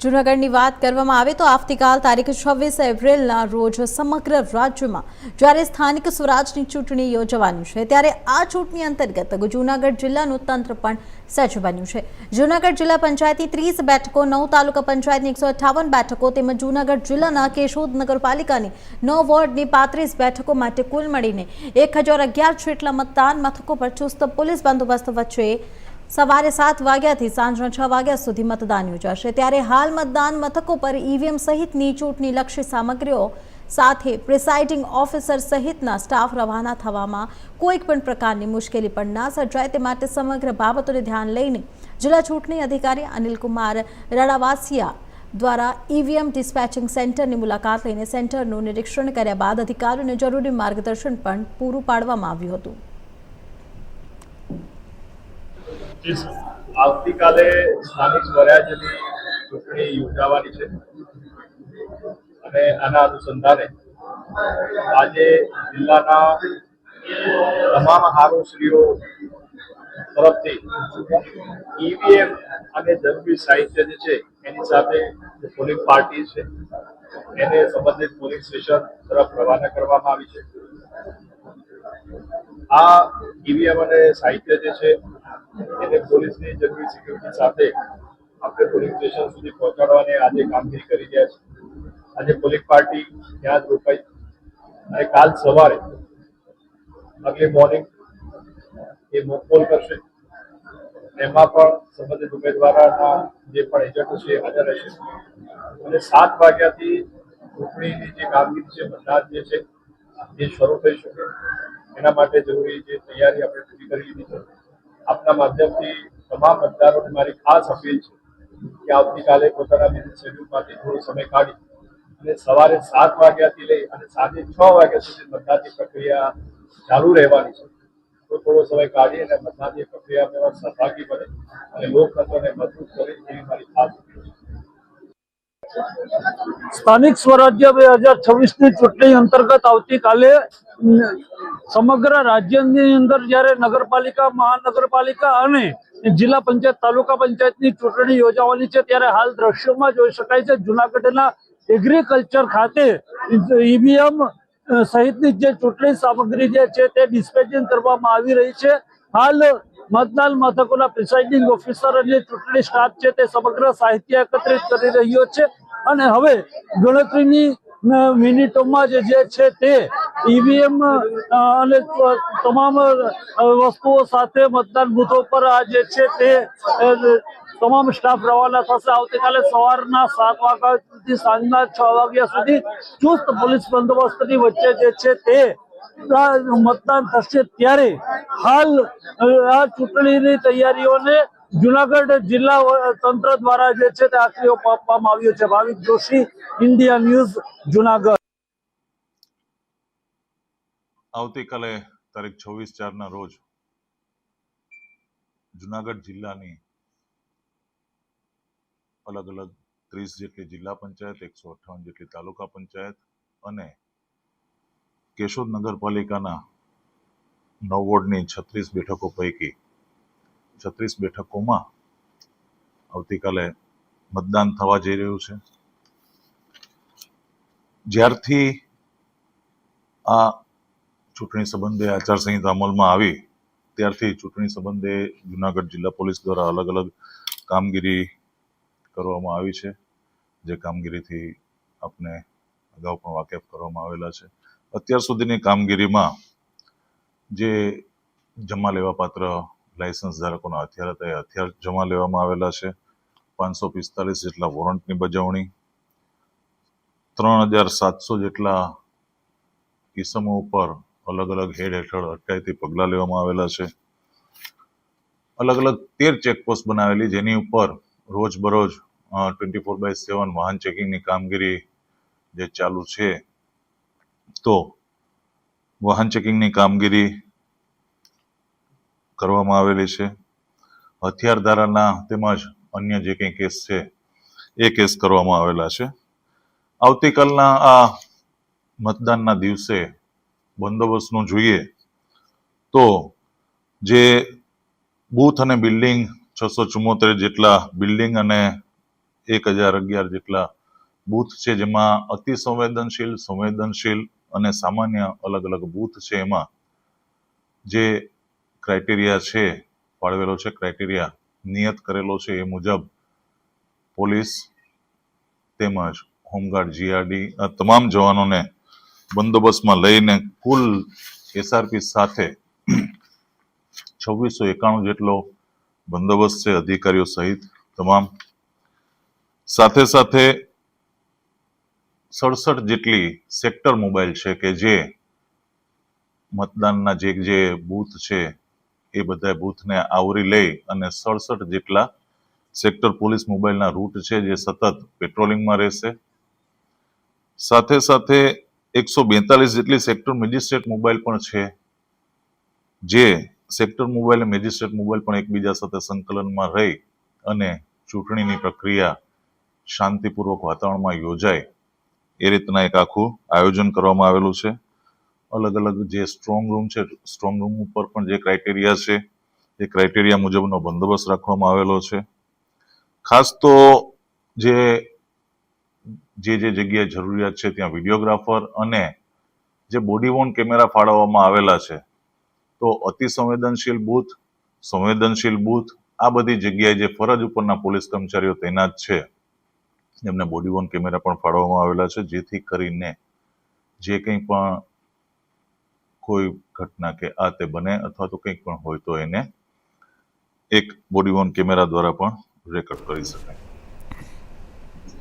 જૂનાગઢની વાત કરવામાં આવે તો આવતીકાલ તારીખ 26 એપ્રિલના રોજ સમગ્ર રાજ્યમાં જ્યારે સ્થાનિક સ્વરાજની ચૂંટણી યોજવાની છે ત્યારે આ ચૂંટણી અંતર્ગત જૂનાગઢ જિલ્લાનું તંત્ર પણ સજ્જ બન્યું છે। જૂનાગઢ જિલ્લા પંચાયતની 30 બેઠકો, 9 તાલુકા પંચાયતની 158 બેઠકો તેમજ જૂનાગઢ જિલ્લાના કેશોદ નગરપાલિકાની 9 વોર્ડની 35 બેઠકો માટે કુલ મળીને 1011 જેટલા મતદાન મથકો પર ચુસ્ત પોલીસ બંદોબસ્ત વચ્ચે સવારે 7 વાગ્યાથી સાંજના 6 વાગ્યા સુધી મતદાન યોજાશે। ત્યારે હાલ મતદાન મથકો પર ઈવીએમ સહિતની ચૂંટણીલક્ષી સામગ્રીઓ સાથે પ્રિસાઇડિંગ ઓફિસર સહિતના સ્ટાફ રવાના થવામાં કોઈ પણ પ્રકારની મુશ્કેલી પણ ના સર્જાય તે માટે સમગ્ર બાબતોને ધ્યાન લઈને જિલ્લા ચૂંટણી અધિકારી અનિલકુમાર રણાવાસિયા દ્વારા ઈવીએમ ડિસ્પેચિંગ સેન્ટરની મુલાકાત લઈને સેન્ટરનું નિરીક્ષણ કર્યા બાદ અધિકારીઓને જરૂરી માર્ગદર્શન પણ પૂરું પાડવામાં આવ્યું હતું। આવતીકાલે સ્થાનિક સ્વરાજ્યની ચૂંટણી યોજાવાની છે અને આના અનુસંધાને આજે જિલ્લાના તમામ આરોપીઓ તરફથી ઈવીએમ અને જરૂરી સાહિત્ય જે છે એની સાથે જે પોલિંગ પાર્ટી છે એને સંબંધિત પોલિંગ સ્ટેશન તરફ રવાના કરવામાં આવી છે। આ ઈવીએમ અને સાહિત્ય જે છે એને પોલીસની જરૂરી સિક્યુરિટી સાથે આપણે પોલિંગ સ્ટેશન સુધી પહોંચાડવાની આજે કામગીરી કરી રહ્યા છીએ। આજે પોલિંગ પાર્ટી ત્યાં જ રોકાઈ અને કાલ સવારે અર્લી મોર્નિંગ એ મોકપોલ કરશે। એમાં પણ સંબંધિત ઉમેદવારોના જે પણ એજન્ટો છે હાજર રહેશે અને 7 વાગ્યાથી ચૂંટણીની જે કામગીરી છે મતદાન જે છે એ શરૂ થઈ શકે એના માટે જરૂરી જે તૈયારી આપણે પૂરી કરી લીધી છે। આપના માધ્યમથી તમામ મતદારોને મારી ખાસ અપીલ છે કે આવતીકાલે પોતાના બિઝી શેડ્યુલમાંથી થોડો સમય કાઢી અને સવારે 7 વાગ્યાથી લઈ અને સાંજે 6 વાગ્યા સુધી મતદાનની પ્રક્રિયા ચાલુ રહેવાની છે તો થોડો સમય કાઢી અને મતદાનની પ્રક્રિયામાં સહભાગી બને અને લોકતંત્રને મજબૂત કરે એવી મારી ખાસ અપીલ છે। સ્થાનિક સ્વરાજ્ય 2026ની ચૂંટણી અંતર્ગત આવતીકાલે સમગ્ર રાજ્યની અંદર જ્યારે નગરપાલિકા, મહાનગરપાલિકા અને જિલ્લા પંચાયત, તાલુકા પંચાયતની ચૂંટણી યોજાવાની છે ત્યારે હાલ દ્રશ્યોમાં જોઈ શકાય છે જૂનાગઢના એગ્રીકલ્ચર ખાતે ઈવીએમ સહિતની જે ચૂંટણી સામગ્રી જે છે તે ડિસ્પેચિંગ કરવામાં આવી રહી છે। હાલ મતદાન મથકોના પ્રિસાઇડિંગ ઓફિસર અને ચૂંટણી સ્ટાફ છે તે સમગ્ર સાહિત્ય એકત્રિત કરી રહ્યો છે અને હવે ગણતરીની મિનિટોમાં જે છે તે ઈવીએમ અને તમામ વસ્તુઓ સાથે મતદાન બૂથો પર આ જે છે તે તમામ સ્ટાફ રવાના થશે। આવતીકાલે સવારના 7 વાગ્યાથી સાંજના 6 વાગ્યા સુધી ચુસ્ત પોલીસ બંદોબસ્તની વચ્ચે જે છે તે મતદાન થશે। ત્યારે હાલ આ ચૂંટણીની તૈયારીઓને જૂનાગઢ જિલ્લા તંત્ર દ્વારા જે છે તે આખરી ઓપ આપવામાં આવ્યો છે। ભાવિક જોશી, ઇન્ડિયા ન્યૂઝ, જૂનાગઢ। આવતીકાલે તારીખ 26/4ના રોજ જૂનાગઢ જિલ્લાની અલગ અલગ 30 જેટલી જિલ્લા પંચાયત, 158 જેટલી તાલુકા પંચાયત અને કેશોદ નગરપાલિકાના 9 વોર્ડની 36 બેઠકો પૈકી 36 બેઠકોમાં આવતીકાલે મતદાન થવા જઈ રહ્યું છે। જ્યારથી આ ચૂંટણી સંબંધે આચારસંહિતા અમલમાં આવી ત્યારથી ચૂંટણી સંબંધે જૂનાગઢ જિલ્લા પોલીસ દ્વારા અલગ અલગ કામગીરી કરવામાં આવી છે, જે કામગીરીથી આપને અગાઉ પણ વાકેફ કરવામાં આવેલા છે। અત્યાર સુધીની કામગીરીમાં જે જમા લેવા પાત્ર લાયસન્સ ધારકોના હથિયાર હતા એ હથિયાર જમા લેવામાં આવેલા છે। 545 જેટલા વોરંટની બજાવણી, 3700 જેટલા કિસ્સાઓ ઉપર અલગ અલગ હેડ હેઠળ અટકાયતી પગલાં લેવામાં આવેલા છે। અલગ અલગ 13 ચેકપોસ્ટ બનાવેલી જેની ઉપર રોજબરોજ 24/7 વાહન ચેકિંગની કામગીરી જે ચાલુ છે। તો વાહન ચેકિંગની કામગીરી કરવામાં આવેલી છે। હથિયાર ધારાના તેમજ અન્ય જે કંઈ કેસ છે એ કેસ કરવામાં આવેલા છે। આવતીકાલના આ મતદાનના દિવસે બંદોબસ્તનું જોઈએ તો જે બૂથ અને બિલ્ડિંગ 674 જેટલા બિલ્ડિંગ અને 1011 જેટલા બૂથ છે, જેમાં અતિ સંવેદનશીલ, સંવેદનશીલ અને સામાન્ય અલગ અલગ બૂથ છે. એમાં જે ક્રાઇટેરિયા છે ફાળવેલો છે, ક્રાઇટેરિયા નિયત કરેલો છે એ મુજબ પોલીસ તેમજ હોમગાર્ડ, જીઆરડી આ તમામ જવાનોને બંદોબસ્તમાં લઈને કુલ એસઆરપી સાથે 2691 જેટલો બંદોબસ્ત છે, અધિકારીઓ સહિત તમામ. સાથે સાથે 67 જેટલી સેક્ટર મોબાઈલ છે કે જે મતદાનના જે બૂથ છે એ બધા બૂથને આવરી લઈ અને 67 જેટલા સેક્ટર પોલીસ મોબાઈલના રૂટ છે જે સતત પેટ્રોલિંગમાં રહેશે. સાથે સાથે 142 જેટલી સેક્ટર મેજિસ્ટ્રેટ મોબાઈલ પણ છે, જે સેક્ટર મોબાઈલ અને મેજિસ્ટ્રેટ મોબાઈલ પણ એકબીજા સાથે સંકલનમાં રહી અને ચૂંટણીની પ્રક્રિયા શાંતિપૂર્વક વાતાવરણમાં યોજાય એ રીતના એક આખું આયોજન કરવામાં આવેલું છે. અલગ અલગ જે સ્ટ્રોંગ રૂમ છે, સ્ટ્રોંગ રૂમ ઉપર પણ જે ક્રાઇટેરિયા છે એ ક્રાઇટેરિયા મુજબનો બંદોબસ્ત રાખવામાં આવેલો છે. ખાસ તો જે જગ્યાએ જરૂરિયાત છે ત્યાં વિડીયોગ્રાફર અને જે બોડી વોર્ન કેમેરા ફાળવવામાં આવેલા છે. તો અતિ સંવેદનશીલ બૂથ આ બધી જગ્યાએ જે ફરજ ઉપરના પોલીસ કર્મચારીઓ તૈનાત છે એમને બોડી વોર્ન કેમેરા પણ ફાળવવામાં આવેલા છે, જેથી કરીને જે કંઈ પણ કોઈ ઘટના કે આ તે બને અથવા તો કંઈક પણ હોય તો એને એક બોડી વોર્ન કેમેરા દ્વારા પણ રેકોર્ડ કરી શકાય.